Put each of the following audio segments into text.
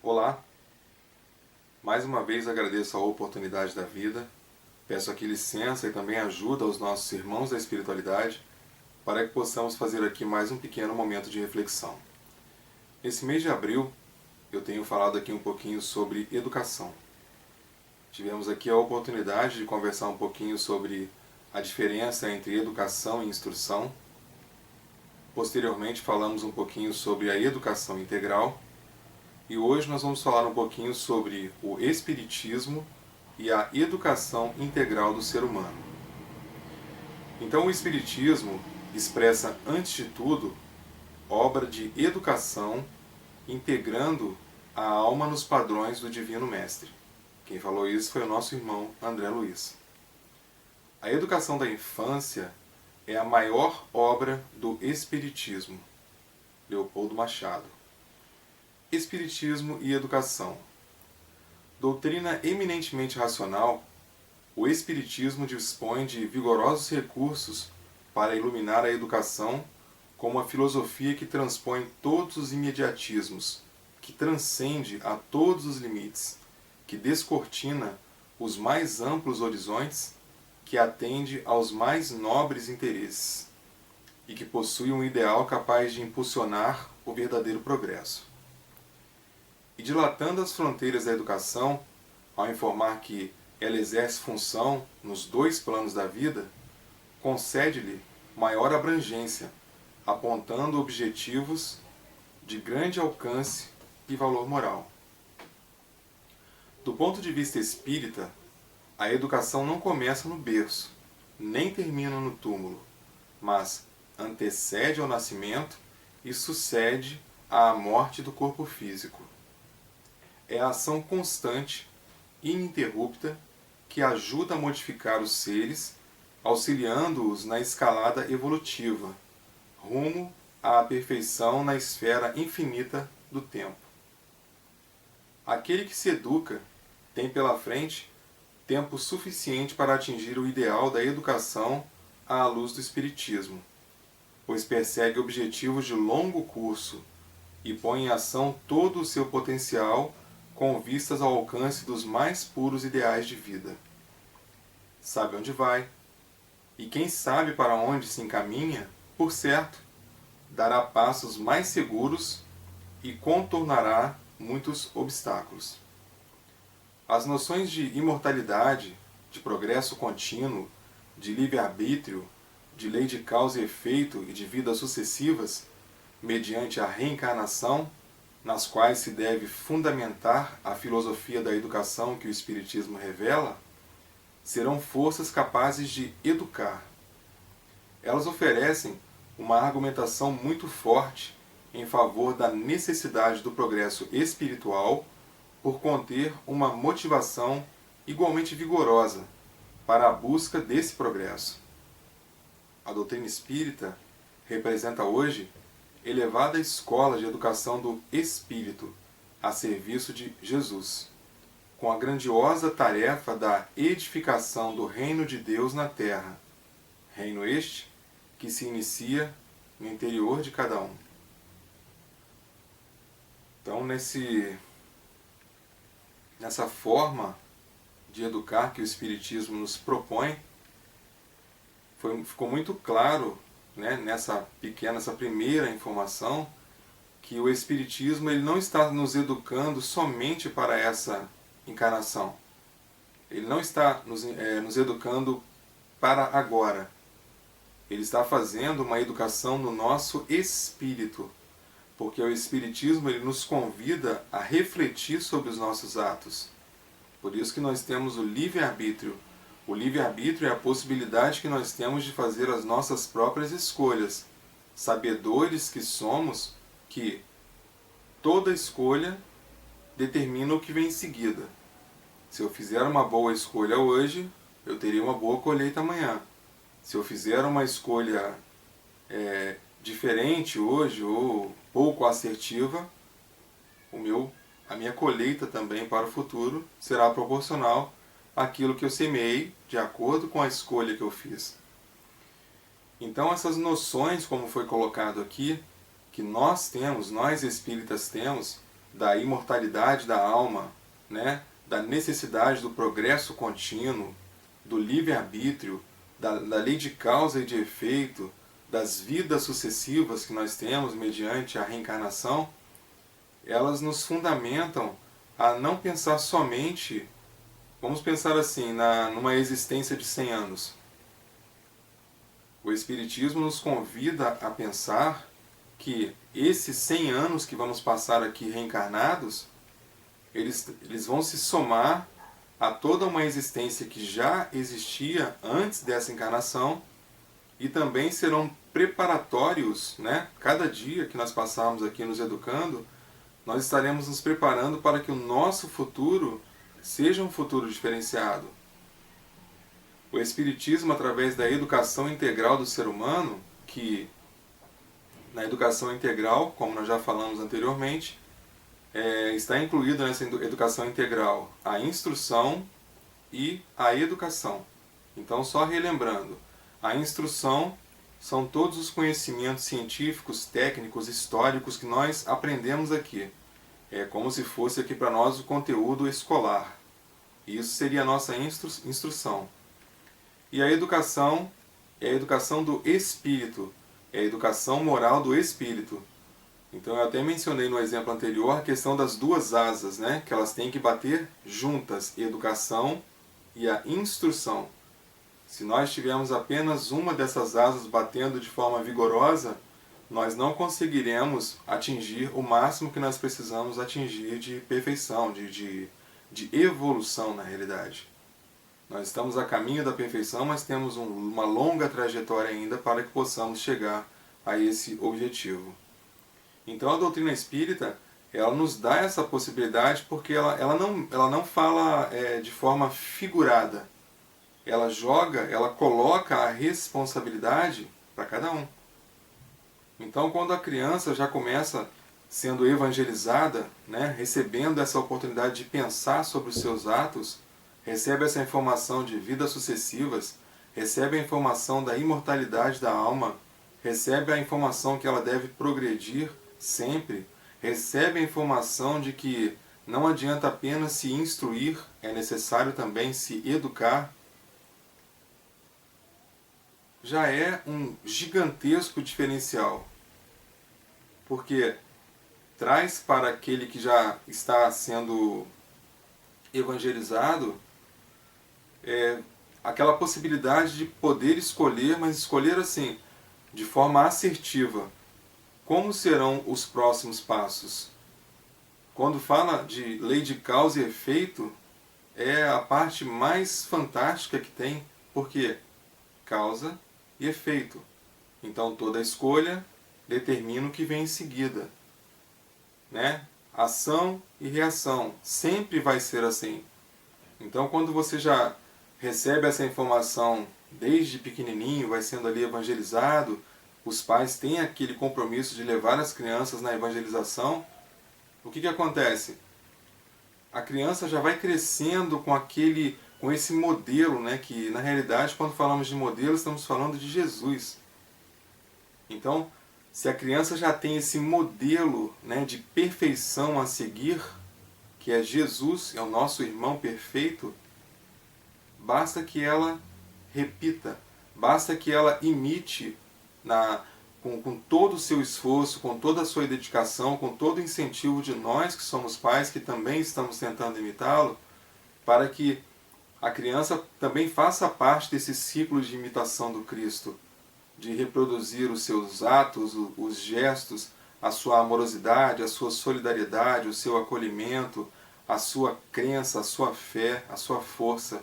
Olá, mais uma vez agradeço a oportunidade da vida, peço aqui licença e também ajuda aos nossos irmãos da espiritualidade para que possamos fazer aqui mais um pequeno momento de reflexão. Nesse mês de abril, eu tenho falado aqui um pouquinho sobre educação. Tivemos aqui a oportunidade de conversar um pouquinho sobre a diferença entre educação e instrução. Posteriormente falamos um pouquinho sobre a educação integral. E hoje nós vamos falar um pouquinho sobre o Espiritismo e a educação integral do ser humano. Então o Espiritismo expressa, antes de tudo, obra de educação integrando a alma nos padrões do Divino Mestre. Quem falou isso foi o nosso irmão André Luiz. A educação da infância é a maior obra do Espiritismo. Leopoldo Machado. Espiritismo e educação. Doutrina eminentemente racional, o Espiritismo dispõe de vigorosos recursos para iluminar a educação como uma filosofia que transpõe todos os imediatismos, que transcende a todos os limites, que descortina os mais amplos horizontes, que atende aos mais nobres interesses e que possui um ideal capaz de impulsionar o verdadeiro progresso. E dilatando as fronteiras da educação, ao informar que ela exerce função nos dois planos da vida, concede-lhe maior abrangência, apontando objetivos de grande alcance e valor moral. Do ponto de vista espírita, a educação não começa no berço, nem termina no túmulo, mas antecede ao nascimento e sucede à morte do corpo físico. É a ação constante, ininterrupta, que ajuda a modificar os seres, auxiliando-os na escalada evolutiva, rumo à perfeição na esfera infinita do tempo. Aquele que se educa tem pela frente tempo suficiente para atingir o ideal da educação à luz do Espiritismo, pois persegue objetivos de longo curso e põe em ação todo o seu potencial com vistas ao alcance dos mais puros ideais de vida. Sabe onde vai, e quem sabe para onde se encaminha, por certo, dará passos mais seguros e contornará muitos obstáculos. As noções de imortalidade, de progresso contínuo, de livre-arbítrio, de lei de causa e efeito e de vidas sucessivas, mediante a reencarnação, nas quais se deve fundamentar a filosofia da educação que o Espiritismo revela, serão forças capazes de educar. Elas oferecem uma argumentação muito forte em favor da necessidade do progresso espiritual por conter uma motivação igualmente vigorosa para a busca desse progresso. A doutrina espírita representa hoje elevada escola de educação do espírito a serviço de Jesus, com a grandiosa tarefa da edificação do reino de Deus na terra, reino este que se inicia no interior de cada um. Então, nessa forma de educar que o Espiritismo nos propõe, ficou muito claro, né, nessa primeira informação, que o Espiritismo ele não está nos educando somente para essa encarnação. Ele não está nos educando para agora. Ele está fazendo uma educação no nosso espírito, porque o Espiritismo ele nos convida a refletir sobre os nossos atos. Por isso que nós temos o livre-arbítrio. O livre-arbítrio é a possibilidade que nós temos de fazer as nossas próprias escolhas, sabedores que somos que toda escolha determina o que vem em seguida. Se eu fizer uma boa escolha hoje, eu terei uma boa colheita amanhã. Se eu fizer uma escolha diferente hoje ou pouco assertiva, a minha colheita também para o futuro será proporcional àquilo que eu semeei de acordo com a escolha que eu fiz. Então essas noções, como foi colocado aqui, que nós espíritas temos, da imortalidade da alma, né? Da necessidade do progresso contínuo, do livre-arbítrio, da lei de causa e de efeito, das vidas sucessivas que nós temos mediante a reencarnação, elas nos fundamentam a não pensar somente, vamos pensar assim, numa existência de 100 anos. O Espiritismo nos convida a pensar que esses 100 anos que vamos passar aqui reencarnados, eles vão se somar a toda uma existência que já existia antes dessa encarnação e também serão preparatórios, né? Cada dia que nós passarmos aqui nos educando, nós estaremos nos preparando para que o nosso futuro seja um futuro diferenciado. O Espiritismo, através da educação integral do ser humano, que na educação integral, como nós já falamos anteriormente, está incluído nessa educação integral a instrução e a educação. Então, só relembrando, a instrução são todos os conhecimentos científicos, técnicos, históricos que nós aprendemos aqui. É como se fosse aqui para nós o conteúdo escolar. Isso seria a nossa instrução. E a educação é a educação do espírito, é a educação moral do espírito. Então eu até mencionei no exemplo anterior a questão das duas asas, né? Que elas têm que bater juntas, a educação e a instrução. Se nós tivermos apenas uma dessas asas batendo de forma vigorosa, nós não conseguiremos atingir o máximo que nós precisamos atingir de perfeição, de evolução na realidade. Nós estamos a caminho da perfeição, mas temos uma longa trajetória ainda para que possamos chegar a esse objetivo. Então a doutrina espírita, ela nos dá essa possibilidade porque ela não fala de forma figurada. Ela coloca a responsabilidade para cada um. Então quando a criança já começa sendo evangelizada, né, recebendo essa oportunidade de pensar sobre os seus atos, recebe essa informação de vidas sucessivas, recebe a informação da imortalidade da alma, recebe a informação que ela deve progredir sempre, recebe a informação de que não adianta apenas se instruir, é necessário também se educar, já é um gigantesco diferencial. Porque traz para aquele que já está sendo evangelizado aquela possibilidade de poder escolher, mas escolher assim, de forma assertiva. Como serão os próximos passos? Quando fala de lei de causa e efeito, é a parte mais fantástica que tem, porque causa e efeito. Então toda escolha determina o que vem em seguida. Né? Ação e reação, sempre vai ser assim. Então quando você já recebe essa informação desde pequenininho, vai sendo ali evangelizado, os pais têm aquele compromisso de levar as crianças na evangelização, o que acontece? A criança já vai crescendo com esse modelo, né, que na realidade quando falamos de modelo estamos falando de Jesus. Então, se a criança já tem esse modelo, né, de perfeição a seguir, que é Jesus, é o nosso irmão perfeito, basta que ela repita, basta que ela imite com todo o seu esforço, com toda a sua dedicação, com todo o incentivo de nós que somos pais, que também estamos tentando imitá-lo, para que a criança também faça parte desse ciclo de imitação do Cristo, de reproduzir os seus atos, os gestos, a sua amorosidade, a sua solidariedade, o seu acolhimento, a sua crença, a sua fé, a sua força.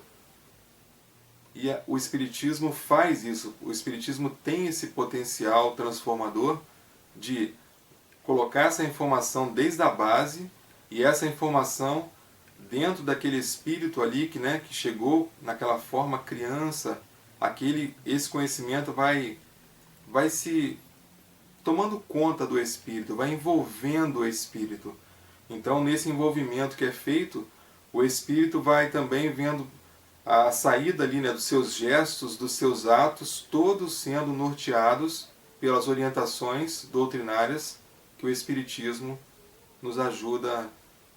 E o Espiritismo faz isso. O Espiritismo tem esse potencial transformador de colocar essa informação desde a base, e essa informação dentro daquele espírito ali que chegou naquela forma criança, esse conhecimento vai se tomando conta do espírito, vai envolvendo o espírito. Então, nesse envolvimento que é feito, o espírito vai também vendo a saída ali, dos seus gestos, dos seus atos, todos sendo norteados pelas orientações doutrinárias que o Espiritismo nos ajuda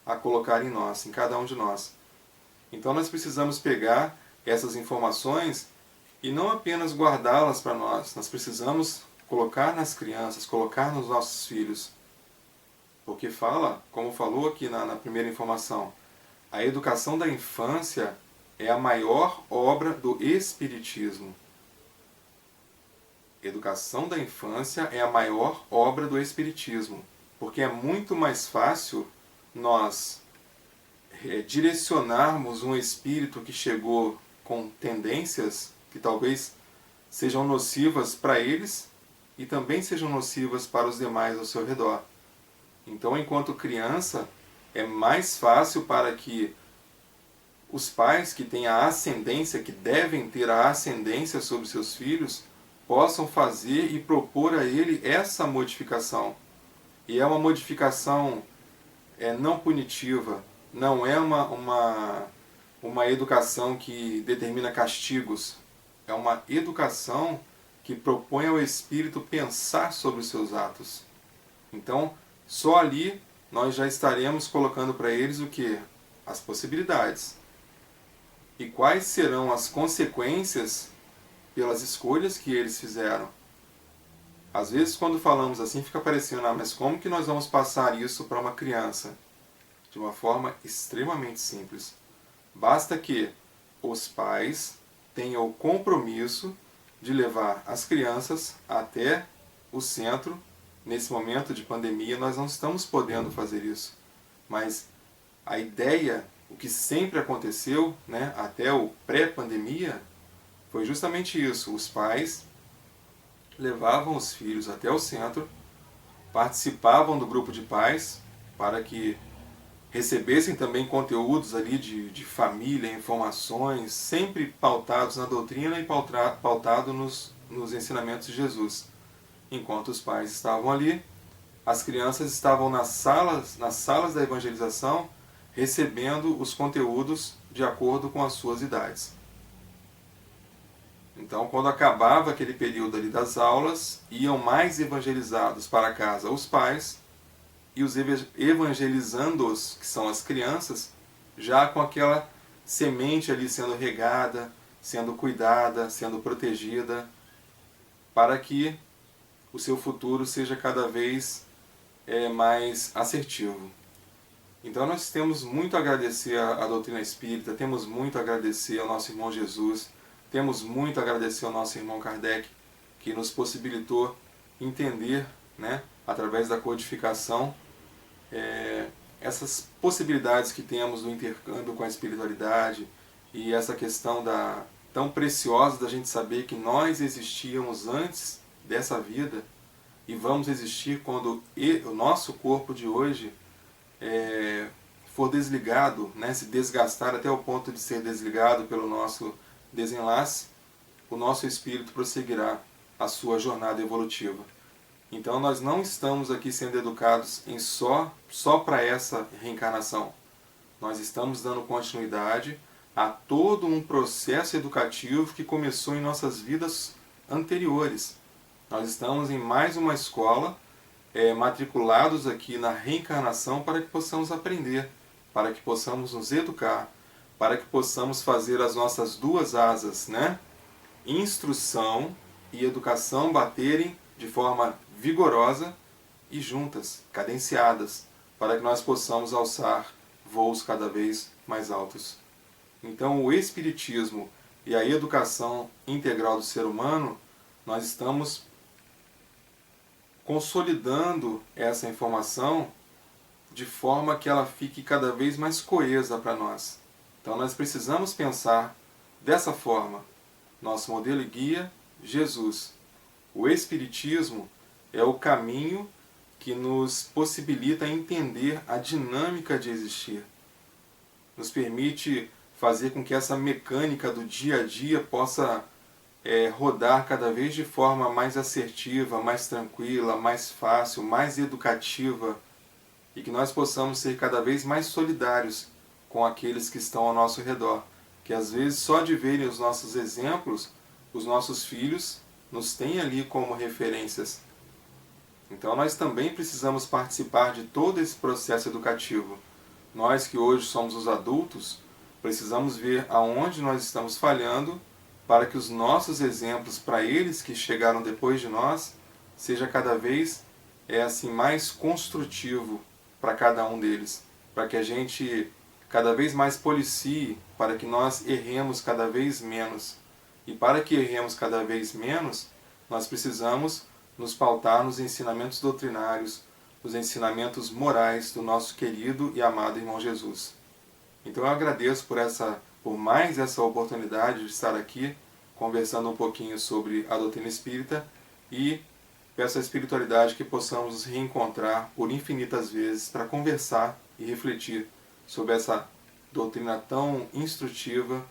a colocar em nós, em cada um de nós. Então nós precisamos pegar essas informações e não apenas guardá-las para nós precisamos colocar nas crianças, colocar nos nossos filhos. Porque fala, como falou aqui na primeira informação, a educação da infância é a maior obra do Espiritismo. Educação da infância é a maior obra do Espiritismo, porque é muito mais fácil nós direcionarmos um espírito que chegou com tendências que talvez sejam nocivas para eles e também sejam nocivas para os demais ao seu redor. Então, enquanto criança, é mais fácil para que os pais que têm a ascendência, que devem ter a ascendência sobre seus filhos, possam fazer e propor a ele essa modificação. E é uma modificação não punitiva, não é uma educação que determina castigos, é uma educação que propõe ao espírito pensar sobre os seus atos. Então, só ali nós já estaremos colocando para eles o que? As possibilidades. E quais serão as consequências pelas escolhas que eles fizeram. Às vezes, quando falamos assim, fica parecendo, mas como que nós vamos passar isso para uma criança? De uma forma extremamente simples. Basta que os pais tenham o compromisso de levar as crianças até o centro. Nesse momento de pandemia, nós não estamos podendo fazer isso. Mas a ideia, o que sempre aconteceu, até o pré-pandemia, foi justamente isso. Os pais levavam os filhos até o centro, participavam do grupo de pais para que recebessem também conteúdos ali de família, informações, sempre pautados na doutrina e pautado nos ensinamentos de Jesus. Enquanto os pais estavam ali, as crianças estavam nas salas da evangelização, recebendo os conteúdos de acordo com as suas idades. Então, quando acabava aquele período ali das aulas, iam mais evangelizados para casa os pais, e os evangelizandos, que são as crianças, já com aquela semente ali sendo regada, sendo cuidada, sendo protegida, para que o seu futuro seja cada vez mais assertivo. Então nós temos muito a agradecer à doutrina espírita, temos muito a agradecer ao nosso irmão Jesus, temos muito a agradecer ao nosso irmão Kardec, que nos possibilitou entender, através da codificação, essas possibilidades que temos do intercâmbio com a espiritualidade e essa questão tão preciosa da gente saber que nós existíamos antes dessa vida e vamos existir quando o nosso corpo de hoje for desligado, se desgastar até o ponto de ser desligado pelo nosso desenlace, o nosso espírito prosseguirá a sua jornada evolutiva. Então nós não estamos aqui sendo educados só para essa reencarnação. Nós estamos dando continuidade a todo um processo educativo que começou em nossas vidas anteriores. Nós estamos em mais uma escola, matriculados aqui na reencarnação para que possamos aprender, para que possamos nos educar, para que possamos fazer as nossas duas asas, instrução e educação baterem de forma vigorosa e juntas, cadenciadas, para que nós possamos alçar voos cada vez mais altos. Então, o Espiritismo e a educação integral do ser humano, nós estamos consolidando essa informação de forma que ela fique cada vez mais coesa para nós. Então, nós precisamos pensar dessa forma. Nosso modelo e guia, Jesus. O Espiritismo é o caminho que nos possibilita entender a dinâmica de existir. Nos permite fazer com que essa mecânica do dia a dia possa rodar cada vez de forma mais assertiva, mais tranquila, mais fácil, mais educativa, e que nós possamos ser cada vez mais solidários com aqueles que estão ao nosso redor, que às vezes só de verem os nossos exemplos, os nossos filhos nos têm ali como referências. Então nós também precisamos participar de todo esse processo educativo. Nós que hoje somos os adultos, precisamos ver aonde nós estamos falhando para que os nossos exemplos para eles que chegaram depois de nós seja cada vez assim mais construtivo para cada um deles, para que a gente cada vez mais policie, para que nós erremos cada vez menos. E para que erremos cada vez menos, nós precisamos nos pautar nos ensinamentos doutrinários, nos ensinamentos morais do nosso querido e amado irmão Jesus. Então eu agradeço por mais essa oportunidade de estar aqui conversando um pouquinho sobre a doutrina espírita e peço à espiritualidade que possamos nos reencontrar por infinitas vezes para conversar e refletir sobre essa doutrina tão instrutiva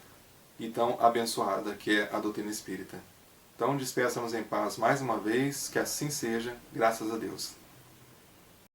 e tão abençoada que é a doutrina espírita. Então despeça-nos em paz mais uma vez, que assim seja, graças a Deus.